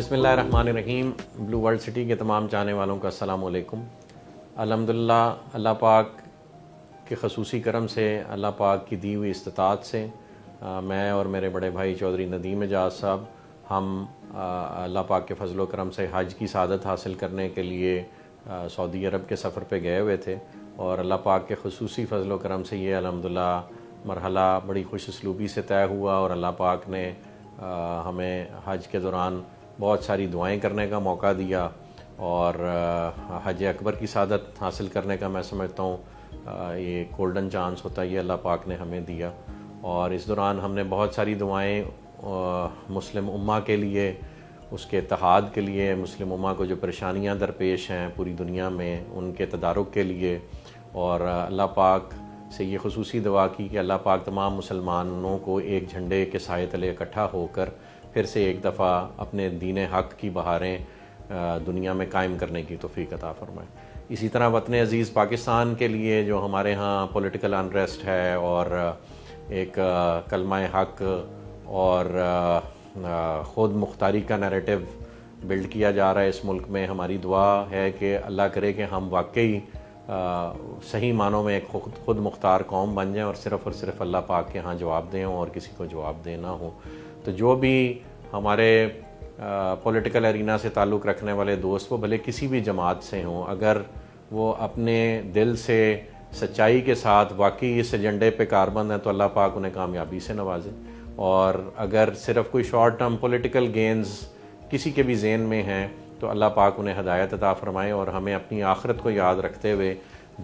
بسم اللہ الرحمن الرحیم۔ بلو ورلڈ سٹی کے تمام چاہنے والوں کا السلام علیکم۔ الحمدللہ اللہ پاک کے خصوصی کرم سے، اللہ پاک کی دی ہوئی استطاعت سے میں اور میرے بڑے بھائی چودھری ندیم اعجاز صاحب ہم اللہ پاک کے فضل و کرم سے حج کی سعادت حاصل کرنے کے لیے سعودی عرب کے سفر پہ گئے ہوئے تھے، اور اللہ پاک کے خصوصی فضل و کرم سے یہ الحمدللہ مرحلہ بڑی خوش اسلوبی سے طے ہوا، اور اللہ پاک نے ہمیں حج کے دوران بہت ساری دعائیں کرنے کا موقع دیا، اور حج اکبر کی سعادت حاصل کرنے کا میں سمجھتا ہوں یہ گولڈن چانس ہوتا ہے، یہ اللہ پاک نے ہمیں دیا۔ اور اس دوران ہم نے بہت ساری دعائیں مسلم امہ کے لیے، اس کے اتحاد کے لیے، مسلم امہ کو جو پریشانیاں درپیش ہیں پوری دنیا میں ان کے تدارک کے لیے، اور اللہ پاک سے یہ خصوصی دعا کی کہ اللہ پاک تمام مسلمانوں کو ایک جھنڈے کے سائے تلے اکٹھا ہو کر پھر سے ایک دفعہ اپنے دین حق کی بہاریں دنیا میں قائم کرنے کی توفیق عطا فرمائے۔ اسی طرح وطن عزیز پاکستان کے لیے جو ہمارے ہاں پولیٹیکل انریسٹ ہے اور ایک کلمہ حق اور خود مختاری کا نیریٹو بلڈ کیا جا رہا ہے اس ملک میں، ہماری دعا ہے کہ اللہ کرے کہ ہم واقعی صحیح معنوں میں ایک خود مختار قوم بن جائیں، اور صرف اللہ پاک کے ہاں جواب دیں اور کسی کو جواب دے نہ ہو۔ تو جو بھی ہمارے پولیٹیکل ارینا سے تعلق رکھنے والے دوست، وہ بھلے کسی بھی جماعت سے ہوں، اگر وہ اپنے دل سے سچائی کے ساتھ واقعی اس ایجنڈے پہ کاربند ہیں تو اللہ پاک انہیں کامیابی سے نوازے، اور اگر صرف کوئی شارٹ ٹرم پولیٹیکل گینز کسی کے بھی ذہن میں ہیں تو اللہ پاک انہیں ہدایت عطا فرمائے، اور ہمیں اپنی آخرت کو یاد رکھتے ہوئے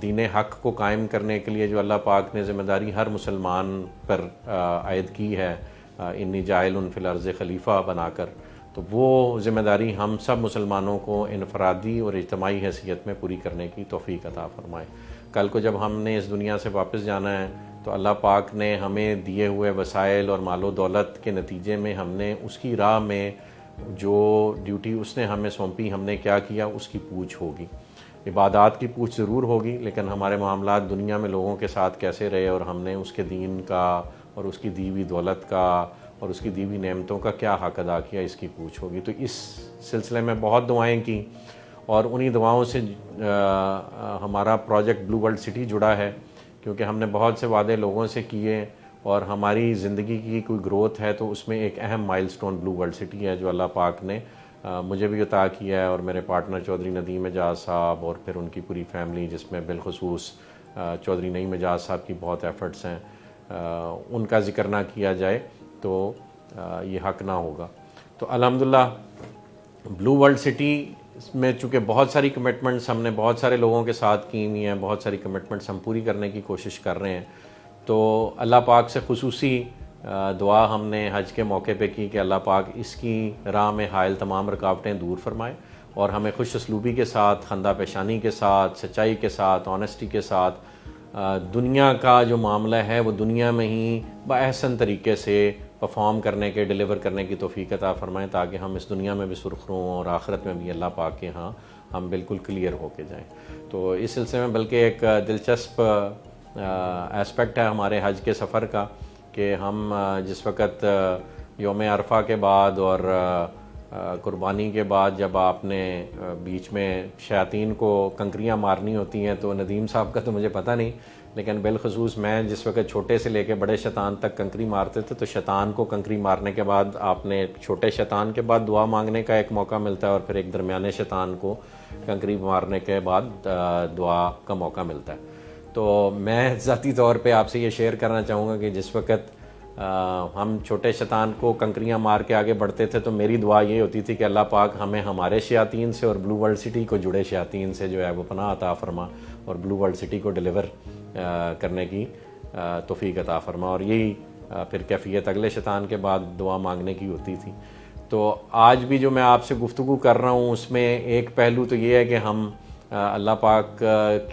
دین حق کو قائم کرنے کے لیے جو اللہ پاک نے ذمہ داری ہر مسلمان پر عائد کی ہے، انی جاعل فی الارض خلیفہ بنا کر، تو وہ ذمہ داری ہم سب مسلمانوں کو انفرادی اور اجتماعی حیثیت میں پوری کرنے کی توفیق عطا فرمائے۔ کل کو جب ہم نے اس دنیا سے واپس جانا ہے تو اللہ پاک نے ہمیں دیے ہوئے وسائل اور مال و دولت کے نتیجے میں ہم نے اس کی راہ میں جو ڈیوٹی اس نے ہمیں سونپی ہم نے کیا کیا، اس کی پوچھ ہوگی۔ عبادات کی پوچھ ضرور ہوگی، لیکن ہمارے معاملات دنیا میں لوگوں کے ساتھ کیسے رہے اور ہم نے اس کے دین کا اور اس کی دی ہوئی دولت کا اور اس کی دی ہوئی نعمتوں کا کیا حق ادا کیا، اس کی پوچھ ہوگی۔ تو اس سلسلے میں بہت دعائیں کی، اور انہی دعاؤں سے ہمارا پروجیکٹ بلو ورلڈ سٹی جڑا ہے، کیونکہ ہم نے بہت سے وعدے لوگوں سے کیے، اور ہماری زندگی کی کوئی گروتھ ہے تو اس میں ایک اہم مائل سٹون بلو ورلڈ سٹی ہے جو اللہ پاک نے مجھے بھی عطا کیا ہے، اور میرے پارٹنر چودھری ندیم اعجاز صاحب اور پھر ان کی پوری فیملی، جس میں بالخصوص چودھری نعیم اعجاز صاحب کی بہت ایفرٹس ہیں، ان کا ذکر نہ کیا جائے تو یہ حق نہ ہوگا۔ تو الحمدللہ بلو ورلڈ سٹی میں چونکہ بہت ساری کمٹمنٹس ہم نے بہت سارے لوگوں کے ساتھ کی ہوئی ہیں، بہت ساری کمٹمنٹس ہم پوری کرنے کی کوشش کر رہے ہیں، تو اللہ پاک سے خصوصی دعا ہم نے حج کے موقع پہ کی کہ اللہ پاک اس کی راہ میں حائل تمام رکاوٹیں دور فرمائے، اور ہمیں خوش اسلوبی کے ساتھ، خندہ پیشانی کے ساتھ، سچائی کے ساتھ، آنیسٹی کے ساتھ دنیا کا جو معاملہ ہے وہ دنیا میں ہی باحسن طریقے سے پرفارم کرنے کے، ڈیلیور کرنے کی توفیق عطا فرمائیں، تاکہ ہم اس دنیا میں بھی سرخرو ہوں اور آخرت میں بھی اللہ پاک کے ہاں ہم بالکل کلیئر ہو کے جائیں۔ تو اس سلسلے میں بلکہ ایک دلچسپ اسپیکٹ ہے ہمارے حج کے سفر کا کہ ہم جس وقت یوم عرفہ کے بعد اور قربانی کے بعد جب آپ نے بیچ میں شیاطین کو کنکریاں مارنی ہوتی ہیں، تو ندیم صاحب کا تو مجھے پتہ نہیں، لیکن بالخصوص میں جس وقت چھوٹے سے لے کے بڑے شیطان تک کنکری مارتے تھے، تو شیطان کو کنکری مارنے کے بعد آپ نے چھوٹے شیطان کے بعد دعا مانگنے کا ایک موقع ملتا ہے، اور پھر ایک درمیانے شیطان کو کنکری مارنے کے بعد دعا کا موقع ملتا ہے۔ تو میں ذاتی طور پہ آپ سے یہ شیئر کرنا چاہوں گا کہ جس وقت ہم چھوٹے شیطان کو کنکریاں مار کے آگے بڑھتے تھے تو میری دعا یہ ہوتی تھی کہ اللہ پاک ہمیں ہمارے شیاطین سے اور بلو ورلڈ سٹی کو جڑے شیاطین سے جو ہے وہ پناہ عطا فرما، اور بلو ورلڈ سٹی کو ڈیلیور کرنے کی توفیق عطا فرما، اور یہی پھر کیفیت اگلے شیطان کے بعد دعا مانگنے کی ہوتی تھی۔ تو آج بھی جو میں آپ سے گفتگو کر رہا ہوں اس میں ایک پہلو تو یہ ہے کہ ہم اللہ پاک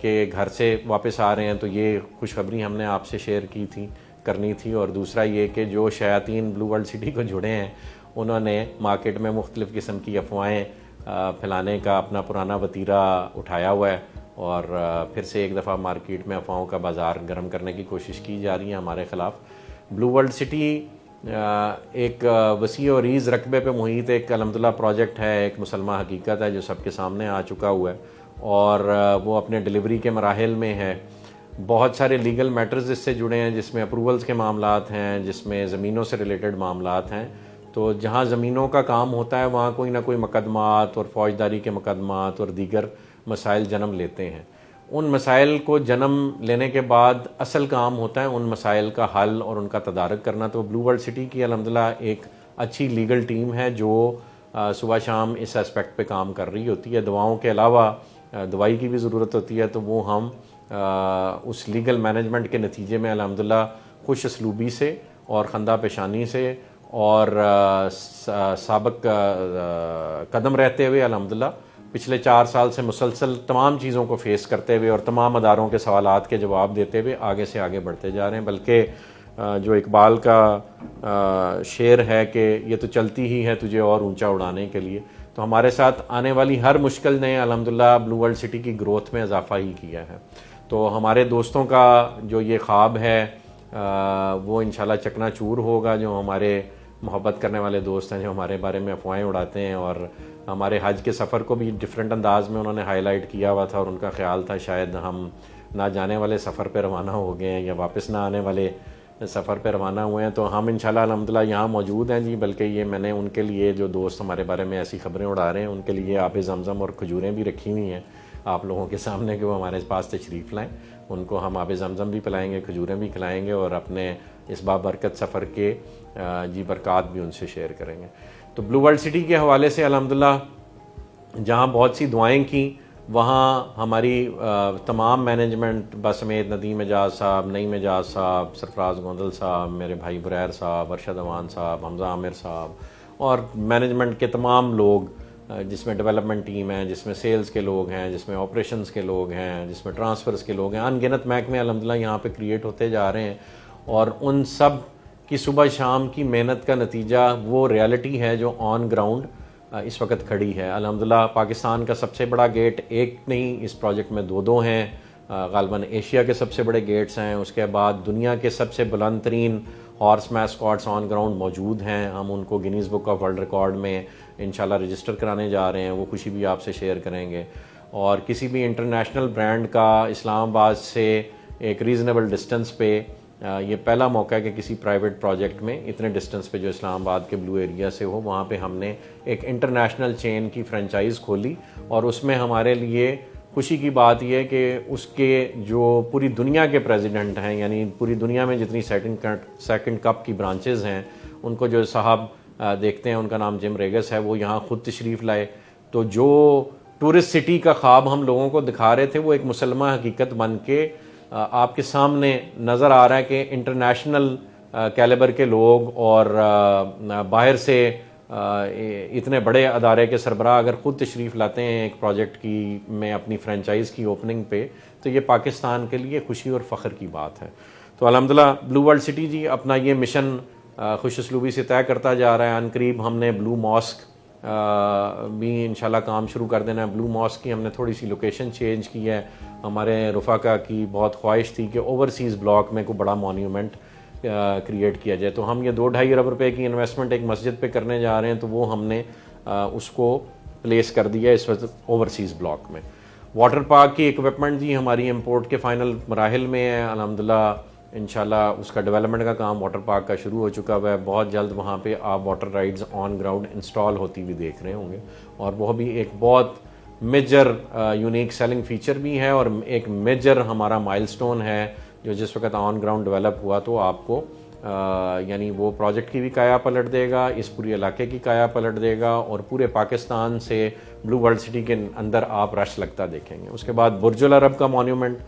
کے گھر سے واپس آ رہے ہیں، تو یہ خوشخبری ہم نے آپ سے شیئر کرنی تھی، اور دوسرا یہ کہ جو شیاطین بلو ورلڈ سٹی کو جڑے ہیں انہوں نے مارکیٹ میں مختلف قسم کی افواہیں پھیلانے کا اپنا پرانا وتیرہ اٹھایا ہوا ہے، اور پھر سے ایک دفعہ مارکیٹ میں افواہوں کا بازار گرم کرنے کی کوشش کی جا رہی ہے ہمارے خلاف۔ بلو ورلڈ سٹی ایک وسیع و عریض رقبے پہ محیط ایک الحمدللہ پروجیکٹ ہے، ایک مسلمہ حقیقت ہے جو سب کے سامنے آ چکا ہوا ہے اور وہ اپنے ڈلیوری کے مراحل میں ہے۔ بہت سارے لیگل میٹرز اس سے جڑے ہیں، جس میں اپروولز کے معاملات ہیں، جس میں زمینوں سے ریلیٹڈ معاملات ہیں۔ تو جہاں زمینوں کا کام ہوتا ہے وہاں کوئی نہ کوئی مقدمات اور فوجداری کے مقدمات اور دیگر مسائل جنم لیتے ہیں۔ ان مسائل کو جنم لینے کے بعد اصل کام ہوتا ہے ان مسائل کا حل اور ان کا تدارک کرنا۔ تو بلو ورلڈ سٹی کی الحمدللہ ایک اچھی لیگل ٹیم ہے جو صبح شام اس اسپیکٹ پہ کام کر رہی ہوتی ہے۔ دواؤں کے علاوہ دوائی کی بھی ضرورت ہوتی ہے، تو وہ ہم اس لیگل مینجمنٹ کے نتیجے میں الحمدللہ خوش اسلوبی سے اور خندہ پیشانی سے اور سابق قدم رہتے ہوئے الحمدللہ پچھلے 4 سال سے مسلسل تمام چیزوں کو فیس کرتے ہوئے اور تمام اداروں کے سوالات کے جواب دیتے ہوئے آگے سے آگے بڑھتے جا رہے ہیں۔ بلکہ جو اقبال کا شعر ہے کہ یہ تو چلتی ہی ہے تجھے اور اونچا اڑانے کے لیے، تو ہمارے ساتھ آنے والی ہر مشکل نے الحمدللہ بلو ورلڈ سٹی کی گروتھ میں اضافہ ہی کیا ہے۔ تو ہمارے دوستوں کا جو یہ خواب ہے وہ انشاءاللہ چکنا چور ہوگا۔ جو ہمارے محبت کرنے والے دوست ہیں، جو ہمارے بارے میں افواہیں اڑاتے ہیں، اور ہمارے حج کے سفر کو بھی ڈیفرنٹ انداز میں انہوں نے ہائی لائٹ کیا ہوا تھا، اور ان کا خیال تھا شاید ہم نہ جانے والے سفر پہ روانہ ہو گئے ہیں یا واپس نہ آنے والے سفر پہ روانہ ہوئے ہیں۔ تو ہم انشاءاللہ الحمدللہ یہاں موجود ہیں جی، بلکہ یہ میں نے ان کے لیے جو دوست ہمارے بارے میں ایسی خبریں اڑا رہے ہیں ان کے لیے آب زمزم اور کھجوریں بھی رکھی ہوئی ہیں آپ لوگوں کے سامنے کہ وہ ہمارے پاس تشریف لائیں۔ ان کو ہم آب زمزم بھی پلائیں گے، کھجوریں بھی کھلائیں گے، اور اپنے اس بابرکت سفر کے برکات بھی ان سے شیئر کریں گے۔ تو بلو ورلڈ سٹی کے حوالے سے الحمدللہ جہاں بہت سی دعائیں کیں، وہاں ہماری تمام مینجمنٹ بسمیت ندیم اعجاز صاحب، نعیم اعجاز صاحب، سرفراز گوندل صاحب، میرے بھائی بریر صاحب، ارشد اوان صاحب، حمزہ عامر صاحب، اور مینجمنٹ کے تمام لوگ، جس میں ڈیولپمنٹ ٹیم ہے، جس میں سیلز کے لوگ ہیں، جس میں آپریشنز کے لوگ ہیں، جس میں ٹرانسفرز کے لوگ ہیں، ان گنت محکمے الحمدللہ یہاں پہ کریٹ ہوتے جا رہے ہیں، اور ان سب کی صبح شام کی محنت کا نتیجہ وہ ریالٹی ہے جو آن گراؤنڈ اس وقت کھڑی ہے۔ الحمدللہ پاکستان کا سب سے بڑا گیٹ ایک نہیں، اس پروجیکٹ میں 2 ہیں، غالباً ایشیا کے سب سے بڑے گیٹس ہیں۔ اس کے بعد دنیا کے سب سے بلند ترین ہارس میسکاٹس آن گراؤنڈ موجود ہیں، ہم ان کو Guinness book of world record میں انشاءاللہ رجسٹر کرانے جا رہے ہیں، وہ خوشی بھی آپ سے شیئر کریں گے۔ اور کسی بھی انٹرنیشنل برانڈ کا اسلام آباد سے ایک ریزنیبل ڈسٹنس پہ یہ پہلا موقع ہے کہ کسی پرائیویٹ پروجیکٹ میں اتنے ڈسٹنس پہ جو اسلام آباد کے بلو ایریا سے ہو، وہاں پہ ہم نے ایک انٹرنیشنل چین کی فرنچائز کھولی، اور اس میں ہمارے لیے خوشی کی بات یہ ہے کہ اس کے جو پوری دنیا کے پریزیڈنٹ ہیں، یعنی پوری دنیا میں جتنی سیکنڈ کپ کی برانچز ہیں، ان کو جو صاحب دیکھتے ہیں، ان کا نام جم ریگس ہے، وہ یہاں خود تشریف لائے۔ تو جو ٹورسٹ سٹی کا خواب ہم لوگوں کو دکھا رہے تھے، وہ ایک مسلمہ حقیقت بن کے آپ کے سامنے نظر آ رہا ہے کہ انٹرنیشنل کیلیبر کے لوگ اور باہر سے اتنے بڑے ادارے کے سربراہ اگر خود تشریف لاتے ہیں ایک پروجیکٹ کی میں اپنی فرنچائز کی اوپننگ پہ، تو یہ پاکستان کے لیے خوشی اور فخر کی بات ہے۔ تو الحمدللہ بلو ورلڈ سٹی جی اپنا یہ مشن خوش اسلوبی سے طے کرتا جا رہا ہے۔ عن قریب ہم نے بلو ماسک بھی انشاءاللہ کام شروع کر دینا ہے۔ بلو ماسک کی ہم نے تھوڑی سی لوکیشن چینج کی ہے۔ ہمارے رفقا کی بہت خواہش تھی کہ اوورسیز بلاک میں کوئی بڑا مونیومنٹ کریٹ کیا جائے، تو ہم یہ 2-2.5 ارب روپے کی انویسٹمنٹ ایک مسجد پہ کرنے جا رہے ہیں، تو وہ ہم نے اس کو پلیس کر دیا اس وقت اوورسیز بلاک میں۔ واٹر پارک کی اکوپمنٹ جی ہماری امپورٹ کے فائنل مراحل میں ہے، الحمدللہ انشاءاللہ اس کا ڈیولپمنٹ کا کام واٹر پارک کا شروع ہو چکا ہوا ہے۔ بہت جلد وہاں پہ آپ water rides on ground install ہوتی بھی دیکھ رہے ہوں گے، اور وہ بھی ایک بہت میجر یونیک سیلنگ فیچر بھی ہے، اور ایک میجر ہمارا مائل سٹون ہے جو جس وقت آن گراؤنڈ ڈیولپ ہوا تو آپ کو یعنی وہ پروجیکٹ کی بھی کایا پلٹ دے گا، اس پوری علاقے کی کایا پلٹ دے گا، اور پورے پاکستان سے بلو ورلڈ سٹی کے اندر آپ رش لگتا دیکھیں گے۔ اس کے بعد برج العرب کا مونیومنٹ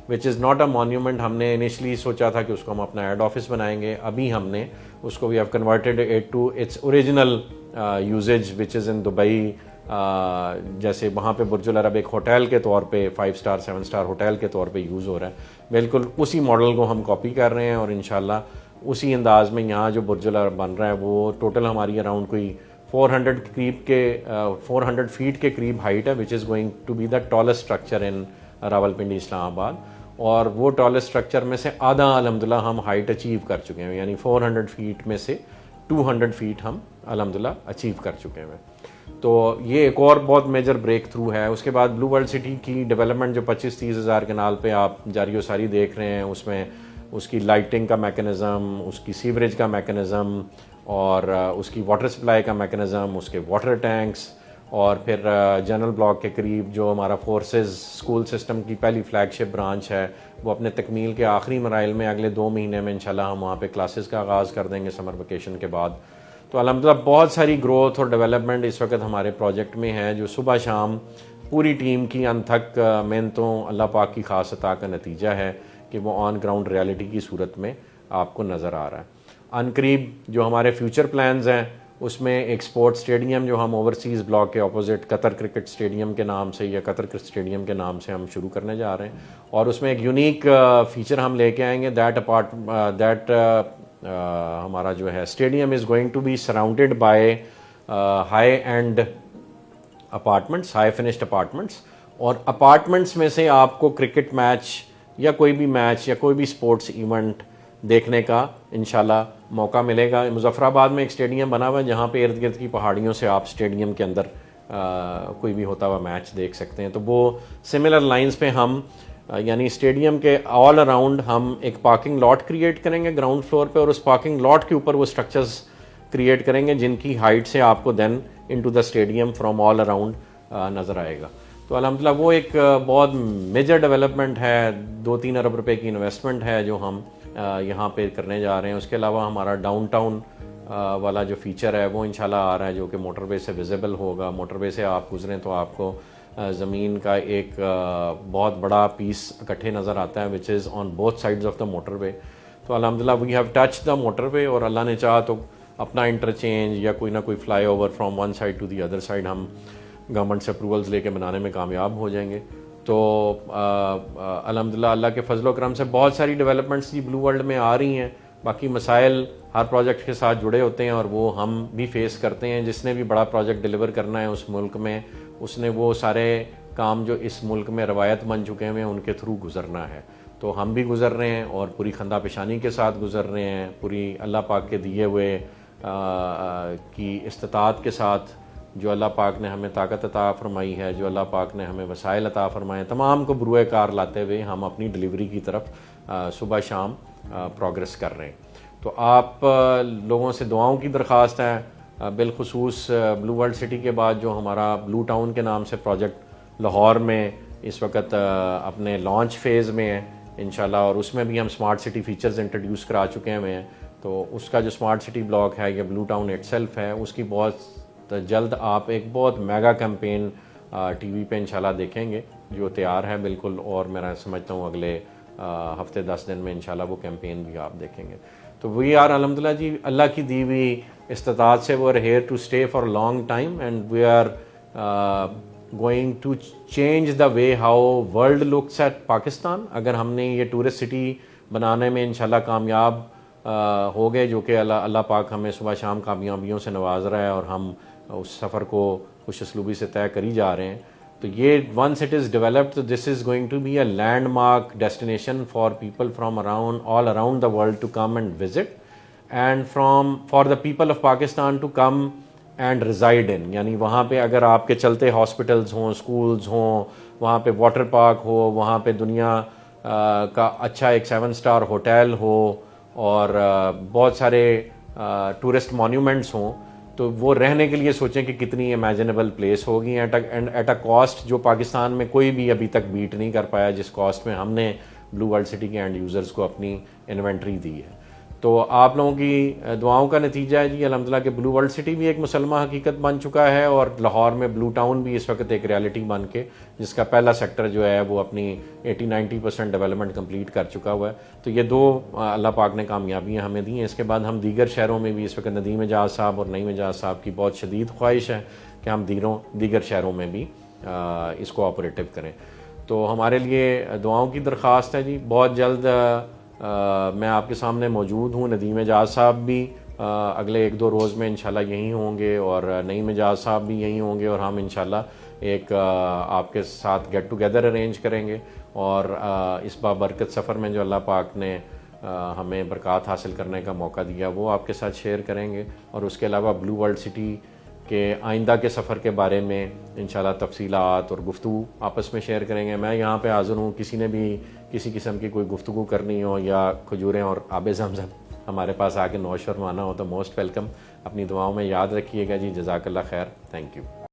وچ از ناٹ اے مونیومنٹ، ہم نے انیشلی سوچا تھا کہ اس کو ہم اپنا ہیڈ آفس بنائیں گے، ابھی ہم نے اس کو we have converted it to its original usage which is in Dubai. جیسے وہاں پہ برج العرب ایک ہوٹل کے طور پہ 5 سٹار 7 سٹار ہوٹل کے طور پہ یوز ہو رہا ہے، بالکل اسی ماڈل کو ہم کاپی کر رہے ہیں، اور انشاءاللہ اسی انداز میں یہاں جو برج العرب بن رہا ہے وہ ٹوٹل ہماری اراؤنڈ کوئی 400 فیٹ کے قریب ہائٹ ہے، which is going to be the tallest structure in Rawalpindi Islamabad, اور وہ ٹالسٹ اسٹرکچر میں سے آدھا الحمدللہ ہم ہائٹ اچیو کر چکے ہیں, یعنی 400 فیٹ میں سے 200 فیٹ ہم الحمدللہ اچیو کر چکے ہیں. تو یہ ایک اور بہت میجر بریک تھرو ہے. اس کے بعد بلو ورلڈ سٹی کی ڈیولپمنٹ جو 25-30 ہزار کنال پہ آپ جاری و ساری دیکھ رہے ہیں, اس میں اس کی لائٹنگ کا میکانزم, اس کی سیوریج کا میکانزم, اور اس کی واٹر سپلائی کا میکانزم, اس کے واٹر ٹینکس, اور پھر جنرل بلاک کے قریب جو ہمارا فورسز اسکول سسٹم کی پہلی فلیگ شپ برانچ ہے, وہ اپنے تکمیل کے آخری مراحل میں اگلے 2 مہینے میں انشاءاللہ ہم وہاں پہ کلاسز کا آغاز کر دیں گے سمر ویکیشن کے بعد. تو الحمدللہ بہت ساری گروتھ اور ڈیولپمنٹ اس وقت ہمارے پروجیکٹ میں ہے, جو صبح شام پوری ٹیم کی انتھک محنتوں اللہ پاک کی خاص عطا کا نتیجہ ہے کہ وہ آن گراؤنڈ ریالٹی کی صورت میں آپ کو نظر آ رہا ہے. ان قریب جو ہمارے فیوچر پلانز ہیں, اس میں ایک سپورٹ اسٹیڈیم جو ہم اوورسیز بلاک کے اپوزٹ قطر کرکٹ اسٹیڈیم کے نام سے یا قطر کرکٹ اسٹیڈیم کے نام سے ہم شروع کرنے جا رہے ہیں, اور اس میں ایک یونیک فیچر ہم لے کے آئیں گے. دیٹ ہمارا جو ہے stadium is going to be surrounded by high end apartments, high finished apartments, اور اپارٹمنٹس میں سے آپ کو کرکٹ میچ یا کوئی بھی میچ یا کوئی بھی اسپورٹس ایونٹ دیکھنے کا انشاءاللہ موقع ملے گا. مظفر آباد میں ایک اسٹیڈیم بنا ہوا ہے جہاں پہ ارد گرد کی پہاڑیوں سے آپ اسٹیڈیم کے اندر کوئی بھی ہوتا ہوا میچ دیکھ سکتے ہیں. تو وہ سملر لائنز پہ ہم یعنی اسٹیڈیم کے آل اراؤنڈ ہم ایک پارکنگ لاٹ کریٹ کریں گے گراؤنڈ فلور پہ, اور اس پارکنگ لاٹ کے اوپر وہ اسٹرکچرز کریٹ کریں گے جن کی ہائٹ سے آپ کو then into the stadium from all around نظر آئے گا. تو الحمدللہ وہ ایک بہت میجر ڈیولپمنٹ ہے, 2-3 ارب روپے کی انویسٹمنٹ ہے جو ہم یہاں پہ کرنے جا رہے ہیں. اس کے علاوہ ہمارا ڈاؤن ٹاؤن والا جو فیچر ہے وہ انشاءاللہ آ رہا ہے, جو کہ موٹر وے سے ویزیبل ہوگا. موٹر وے سے آپ گزریں تو آپ کو زمین کا ایک بہت بڑا پیس اکٹھے نظر آتا ہے, which is on both sides of the motorway. تو الحمدللہ we have touch the motorway, اور اللہ نے چاہا تو اپنا انٹرچینج یا کوئی نہ کوئی flyover from one side to the other side ہم گورنمنٹ سے اپروولز لے کے بنانے میں کامیاب ہو جائیں گے. تو الحمدللہ اللہ کے فضل و کرم سے بہت ساری ڈیولپمنٹس جی بلو ورلڈ میں آ رہی ہیں. باقی مسائل ہر پروجیکٹ کے ساتھ جڑے ہوتے ہیں اور وہ ہم بھی فیس کرتے ہیں. جس نے بھی بڑا پروجیکٹ ڈیلیور کرنا ہے اس ملک میں, اس نے وہ سارے کام جو اس ملک میں روایت بن چکے ہیں ان کے تھرو گزرنا ہے. تو ہم بھی گزر رہے ہیں اور پوری خندہ پیشانی کے ساتھ گزر رہے ہیں, پوری اللہ پاک کے دیے ہوئے کی استطاعت کے ساتھ. جو اللہ پاک نے ہمیں طاقت عطا فرمائی ہے, جو اللہ پاک نے ہمیں وسائل عطا فرمائے ہیں, تمام کو بروئے کار لاتے ہوئے ہم اپنی ڈلیوری کی طرف صبح شام پروگریس کر رہے ہیں. تو آپ لوگوں سے دعاؤں کی درخواست ہے, بالخصوص بلو ورلڈ سٹی کے بعد جو ہمارا بلو ٹاؤن کے نام سے پروجیکٹ لاہور میں اس وقت اپنے لانچ فیز میں ہے انشاءاللہ, اور اس میں بھی ہم اسمارٹ سٹی فیچرز انٹروڈیوس کرا چکے ہوئے ہیں. تو اس کا جو اسمارٹ سٹی بلاک ہے یا بلو ٹاؤن اٹ سیلف ہے, اس کی بہت جلد آپ ایک بہت میگا کیمپین ٹی وی پہ انشاءاللہ دیکھیں گے جو تیار ہے بالکل, اور میں سمجھتا ہوں اگلے ہفتے 10 دن میں انشاءاللہ وہ کیمپین بھی آپ دیکھیں گے. تو وی آر الحمدللہ جی اللہ کی دی ہوئی استطاعت سے we are here to stay for long time, and we are going to change the way how world looks at Pakistan. اگر ہم نے یہ ٹورسٹ سٹی بنانے میں انشاءاللہ کامیاب ہو گئے, جو کہ اللہ پاک ہمیں صبح شام کامیابیوں سے نواز رہا ہے, اور ہم اس سفر کو خوش اسلوبی سے طے کری جا رہے ہیں. تو یہ once it is developed, this is going to be a landmark destination for people from all around the world to come and visit, and for the people of Pakistan to come and reside in. یعنی وہاں پہ اگر آپ کے چلتے hospitals ہوں, schools ہوں, وہاں پہ واٹر پارک ہو, وہاں پہ دنیا کا اچھا ایک 7 اسٹار ہوٹل ہو, اور بہت سارے ٹورسٹ مونیومنٹس ہوں, تو وہ رہنے کے لیے سوچیں کہ کتنی امیجنیبل پلیس ہوگی ایٹ اے کاسٹ جو پاکستان میں کوئی بھی ابھی تک بیٹ نہیں کر پایا, جس کاسٹ میں ہم نے بلو ورلڈ سٹی کے اینڈ یوزرز کو اپنی انوینٹری دی ہے. تو آپ لوگوں کی دعاؤں کا نتیجہ ہے جی الحمدللہ کہ بلو ورلڈ سٹی بھی ایک مسلمہ حقیقت بن چکا ہے, اور لاہور میں بلو ٹاؤن بھی اس وقت ایک ریالٹی بن کے, جس کا پہلا سیکٹر جو ہے وہ اپنی 80-90% ڈیولپمنٹ کمپلیٹ کر چکا ہوا ہے. تو یہ 2 اللہ پاک نے کامیابیاں ہمیں دی ہیں. اس کے بعد ہم دیگر شہروں میں بھی, اس وقت ندیم اعجاز صاحب اور نعیم اعجاز صاحب کی بہت شدید خواہش ہے کہ ہم دیگر شہروں میں بھی اس کو آپریٹو کریں. تو ہمارے لیے دعاؤں کی درخواست ہے جی. بہت جلد میں آپ کے سامنے موجود ہوں. ندیم اعجاز صاحب بھی اگلے 1-2 روز میں انشاءاللہ یہیں ہوں گے, اور نعیم اعجاز صاحب بھی یہیں ہوں گے, اور ہم انشاءاللہ ایک آپ کے ساتھ گیٹ ٹوگیدر ارینج کریں گے, اور اس بابرکت سفر میں جو اللہ پاک نے ہمیں برکات حاصل کرنے کا موقع دیا وہ آپ کے ساتھ شیئر کریں گے، اور اس کے علاوہ بلو ورلڈ سٹی کے آئندہ کے سفر کے بارے میں انشاءاللہ تفصیلات اور گفتگو آپس میں شیئر کریں گے۔ میں یہاں پہ حاضر ہوں، کسی نے بھی کسی قسم کی کوئی گفتگو کرنی ہو یا کھجوریں اور آب زمزم ہمارے پاس آ کے نوش فرمانا ہو تو موسٹ ویلکم۔ اپنی دعاؤں میں یاد رکھیے گا جی۔ جزاک اللہ خیر، تھینک یو۔